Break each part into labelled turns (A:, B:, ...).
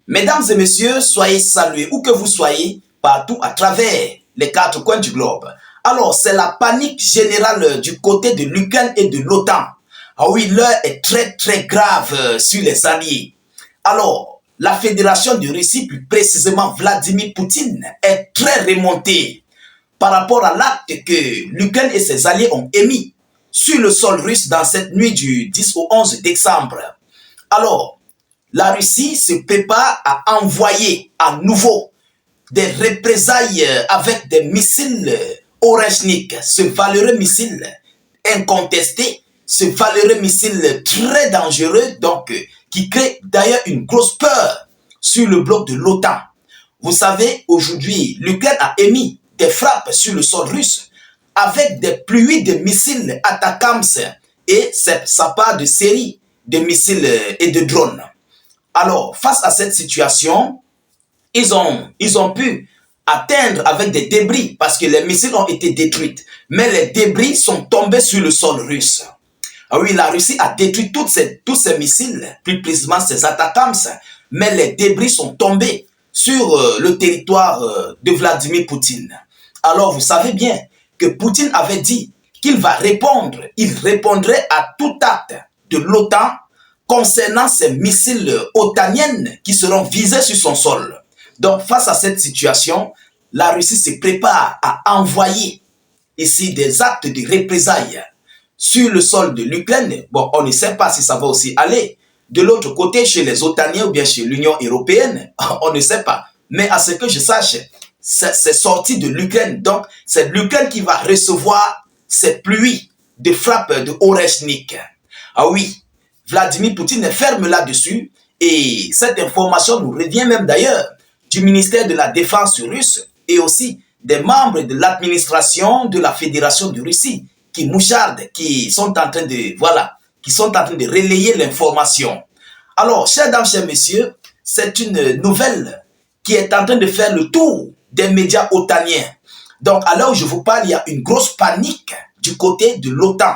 A: Mesdames et messieurs, soyez salués où que vous soyez, partout à travers les quatre coins du globe. Alors, c'est la panique générale du côté de l'Ukraine et de l'OTAN. Ah oui, l'heure est très grave sur les alliés. Alors, la Fédération de Russie, plus précisément Vladimir Poutine, est très remontée par rapport à l'acte que l'Ukraine et ses alliés ont émis sur le sol russe dans cette nuit du 10 au 11 décembre. Alors, la Russie se prépare à envoyer à nouveau des représailles avec des missiles Oreshnik, ce valeureux missile incontesté, ce valeureux missile très dangereux, donc qui crée d'ailleurs une grosse peur sur le bloc de l'OTAN. Vous savez, aujourd'hui, l'Ukraine a émis des frappes sur le sol russe avec des pluies de missiles Atacams et sa part de série de missiles et de drones. Alors, face à cette situation, ils ont pu atteindre avec des débris parce que les missiles ont été détruits. Mais les débris sont tombés sur le sol russe. Ah oui, la Russie a détruit tous ces missiles, plus précisément ces Atacams, mais les débris sont tombés sur le territoire de Vladimir Poutine. Alors, vous savez bien que Poutine avait dit qu'il va répondre, il répondrait à tout acte de l'OTAN concernant ces missiles otaniens qui seront visés sur son sol. Donc, face à cette situation, la Russie se prépare à envoyer ici des actes de représailles sur le sol de l'Ukraine. Bon, on ne sait pas si ça va aussi aller de l'autre côté chez les otaniens ou bien chez l'Union européenne. On ne sait pas. Mais à ce que je sache, c'est sorti de l'Ukraine. Donc, c'est l'Ukraine qui va recevoir ces pluies de frappes de Oreshnik. Ah oui, Vladimir Poutine est ferme là-dessus. Et cette information nous revient même d'ailleurs du ministère de la Défense russe et aussi des membres de l'administration de la Fédération de Russie qui mouchardent, qui sont en train de relayer l'information. Alors, chers dames, chers messieurs, c'est une nouvelle qui est en train de faire le tour des médias otaniens. Donc, à l'heure où je vous parle, il y a une grosse panique du côté de l'OTAN.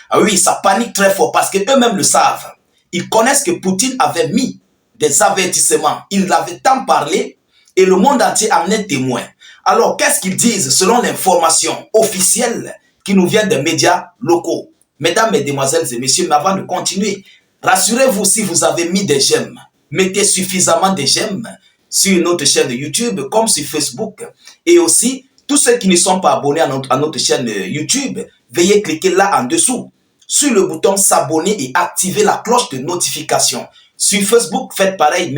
A: Ah oui, ça panique très fort parce qu'eux-mêmes le savent. Ils connaissent que Poutine avait mis des avertissements. Il avait tant parlé et le monde entier amenait témoin. Alors, qu'est-ce qu'ils disent selon l'information officielle qui nous vient des médias locaux? Mesdames, mesdemoiselles et messieurs, mais avant de continuer, rassurez-vous si vous avez mis des j'aime. Mettez suffisamment de j'aime sur notre chaîne de YouTube comme sur Facebook. Et aussi, tous ceux qui ne sont pas abonnés à notre chaîne YouTube, veuillez cliquer là en dessous sur le bouton s'abonner et activer la cloche de notification. Sur Facebook, faites pareil,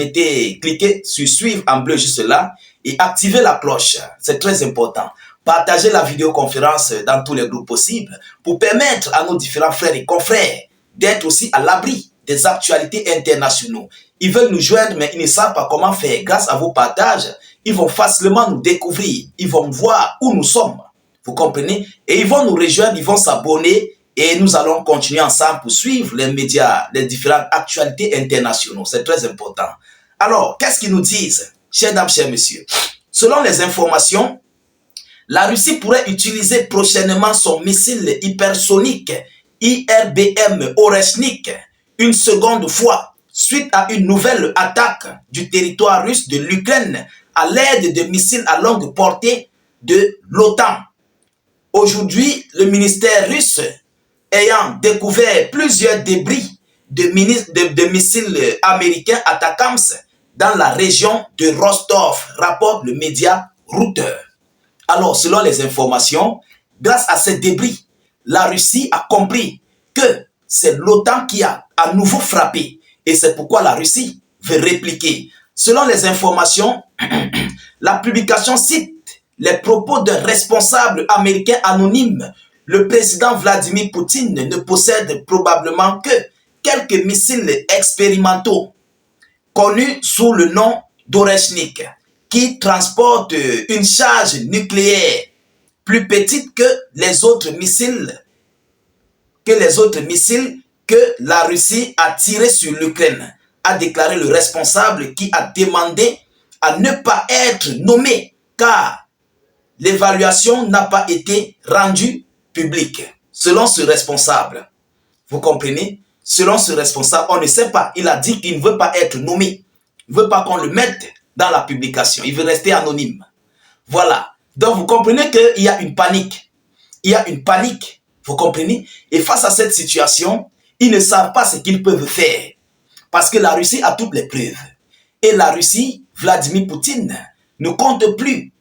A: cliquez sur suivre en bleu juste là et activez la cloche. C'est très important. Partagez la vidéoconférence dans tous les groupes possibles pour permettre à nos différents frères et confrères d'être aussi à l'abri des actualités internationales. Ils veulent nous joindre, mais ils ne savent pas comment faire. Grâce à vos partages, ils vont facilement nous découvrir. Ils vont voir où nous sommes. Vous comprenez? Et ils vont nous rejoindre, ils vont s'abonner. Et nous allons continuer ensemble pour suivre les médias, les différentes actualités internationales. C'est très important. Alors, qu'est-ce qu'ils nous disent, chers dames, chers messieurs? Selon les informations, la Russie pourrait utiliser prochainement son missile hypersonique IRBM Oreshnik une seconde fois suite à une nouvelle attaque du territoire russe de l'Ukraine à l'aide de missiles à longue portée de l'OTAN. Aujourd'hui, le ministère russe ayant découvert plusieurs débris de missiles américains Atacams dans la région de Rostov, rapporte le média Reuters. Alors, selon les informations, grâce à ces débris, la Russie a compris que c'est l'OTAN qui a à nouveau frappé. Et c'est pourquoi la Russie veut répliquer. Selon les informations, la publication cite les propos d'un responsable américain anonyme. Le président Vladimir Poutine ne possède probablement que quelques missiles expérimentaux connus sous le nom d'Oreshnik qui transportent une charge nucléaire plus petite que les autres missiles que la Russie a tirés sur l'Ukraine, a déclaré le responsable qui a demandé à ne pas être nommé car l'évaluation n'a pas été rendue publique. Selon ce responsable, vous comprenez? Selon ce responsable, on ne sait pas. Il a dit qu'il ne veut pas être nommé. Il ne veut pas qu'on le mette dans la publication. Il veut rester anonyme. Voilà. Donc, vous comprenez qu'il y a une panique. Il y a une panique. Vous comprenez? Et face à cette situation, ils ne savent pas ce qu'ils peuvent faire. Parce que la Russie a toutes les preuves. Et la Russie, Vladimir Poutine, ne compte plus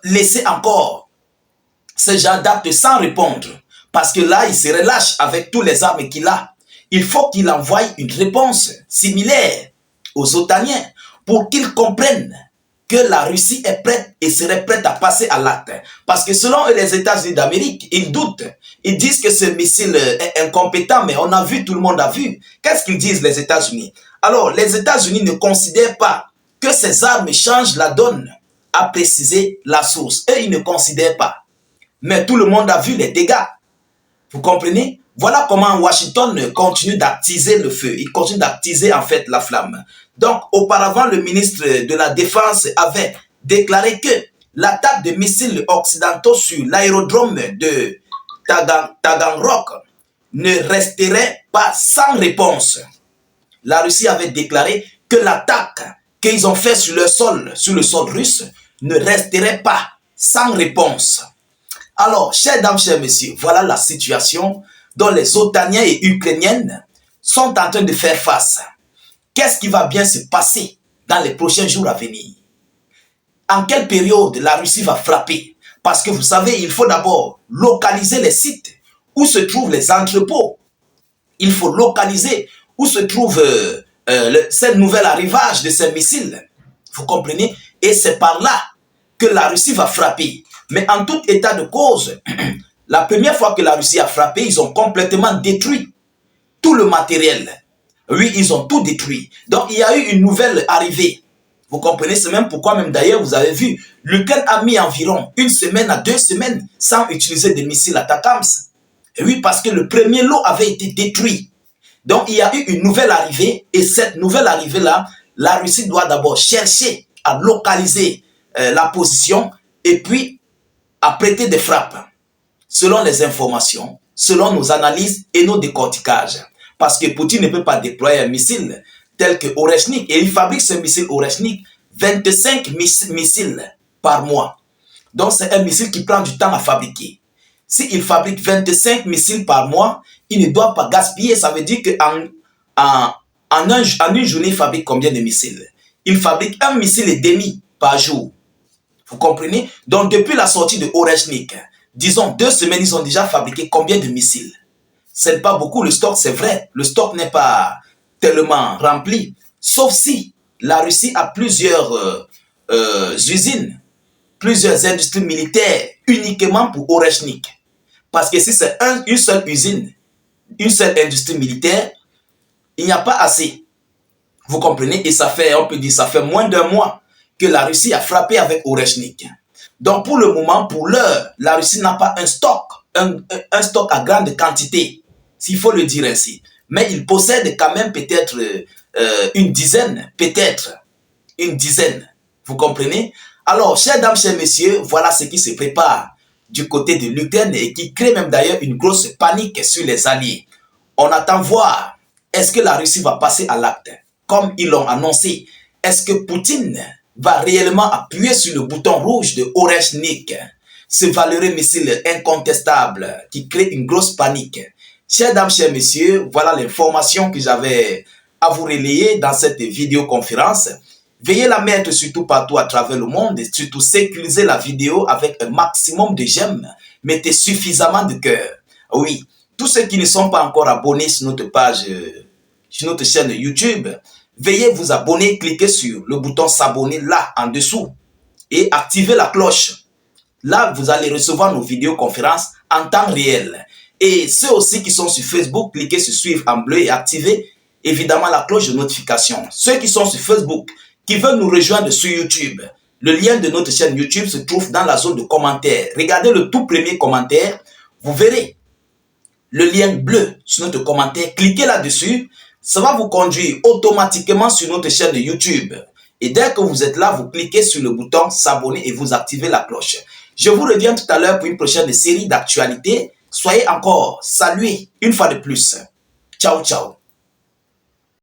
A: laisser encore ce genre d'actes sans répondre. Parce que là, il se relâche avec tous les armes qu'il a. Il faut qu'il envoie une réponse similaire aux Otaniens pour qu'ils comprennent que la Russie est prête et serait prête à passer à l'acte. Parce que selon eux, les États-Unis d'Amérique, ils doutent. Ils disent que ce missile est incompétent, mais on a vu, tout le monde a vu. Qu'est-ce qu'ils disent, les États-Unis? Alors, les États-Unis ne considèrent pas que ces armes changent la donne, a précisé la source. Eux, ils ne considèrent pas. Mais tout le monde a vu les dégâts. Vous comprenez? Voilà comment Washington continue d'attiser le feu. Il continue d'attiser en fait la flamme. Donc, auparavant, le ministre de la Défense avait déclaré que l'attaque de missiles occidentaux sur l'aérodrome de Taganrog ne resterait pas sans réponse. La Russie avait déclaré que l'attaque qu'ils ont faite sur le sol russe, ne resterait pas sans réponse. Alors, chers dames, chers messieurs, voilà la situation dont les Otaniens et Ukrainiennes sont en train de faire face. Qu'est-ce qui va bien se passer dans les prochains jours à venir? En quelle période la Russie va frapper? Parce que vous savez, il faut d'abord localiser les sites où se trouvent les entrepôts. Il faut localiser où se trouve ce nouvel arrivage de ces missiles. Vous comprenez? Et c'est par là que la Russie va frapper. Mais en tout état de cause, la première fois que la Russie a frappé, ils ont complètement détruit tout le matériel. Oui, ils ont tout détruit. Donc, il y a eu une nouvelle arrivée. Vous comprenez? C'est même pourquoi, même d'ailleurs, vous avez vu, l'Ukraine a mis environ 1 semaine à 2 semaines sans utiliser des missiles Atakams. Et oui, parce que le premier lot avait été détruit. Donc, il y a eu une nouvelle arrivée. Et cette nouvelle arrivée-là, la Russie doit d'abord chercher à localiser la position et puis à prêter des frappes. Selon les informations, selon nos analyses et nos décorticages. Parce que Poutine ne peut pas déployer un missile tel que Oreshnik. Et il fabrique ce missile Oreshnik 25 missiles par mois. Donc c'est un missile qui prend du temps à fabriquer. S'il fabrique 25 missiles par mois, il ne doit pas gaspiller. Ça veut dire qu'en une journée, il fabrique combien de missiles? Il fabrique 1,5 missile par jour. Vous comprenez? Donc depuis la sortie de Oreshnik, disons 2 semaines, ils ont déjà fabriqué combien de missiles? Ce n'est pas beaucoup, le stock, c'est vrai. Le stock n'est pas tellement rempli. Sauf si la Russie a plusieurs usines, plusieurs industries militaires uniquement pour Oreshnik. Parce que si c'est une seule usine, une seule industrie militaire, il n'y a pas assez. Vous comprenez? Et ça fait, on peut dire, ça fait moins d'1 mois que la Russie a frappé avec Oreshnik. Donc pour le moment, pour l'heure, la Russie n'a pas un stock à grande quantité, s'il faut le dire ainsi. Mais il possède quand même peut-être une dizaine, vous comprenez? Alors, chers dames, chers messieurs, voilà ce qui se prépare du côté de l'Ukraine et qui crée même d'ailleurs une grosse panique sur les alliés. On attend voir, est-ce que la Russie va passer à l'acte, comme ils l'ont annoncé? Est-ce que Poutine va réellement appuyer sur le bouton rouge de Oreshnik, ce valeureux missile incontestable qui crée une grosse panique? Chers dames, chers messieurs, voilà l'information que j'avais à vous relayer dans cette vidéoconférence. Veuillez la mettre surtout partout à travers le monde et surtout sécuriser la vidéo avec un maximum de j'aime. Mettez suffisamment de cœur. Oui, tous ceux qui ne sont pas encore abonnés sur notre page, sur notre chaîne YouTube, veuillez vous abonner, cliquez sur le bouton s'abonner là en dessous et activez la cloche. Là, vous allez recevoir nos vidéoconférences en temps réel. Et ceux aussi qui sont sur Facebook, cliquez sur suivre en bleu et activez évidemment la cloche de notification. Ceux qui sont sur Facebook, qui veulent nous rejoindre sur YouTube, le lien de notre chaîne YouTube se trouve dans la zone de commentaires. Regardez le tout premier commentaire, vous verrez le lien bleu sur notre commentaire. Cliquez là-dessus, ça va vous conduire automatiquement sur notre chaîne de YouTube. Et dès que vous êtes là, vous cliquez sur le bouton s'abonner et vous activez la cloche. Je vous reviens tout à l'heure pour une prochaine série d'actualités. Soyez encore salués une fois de plus. Ciao, ciao.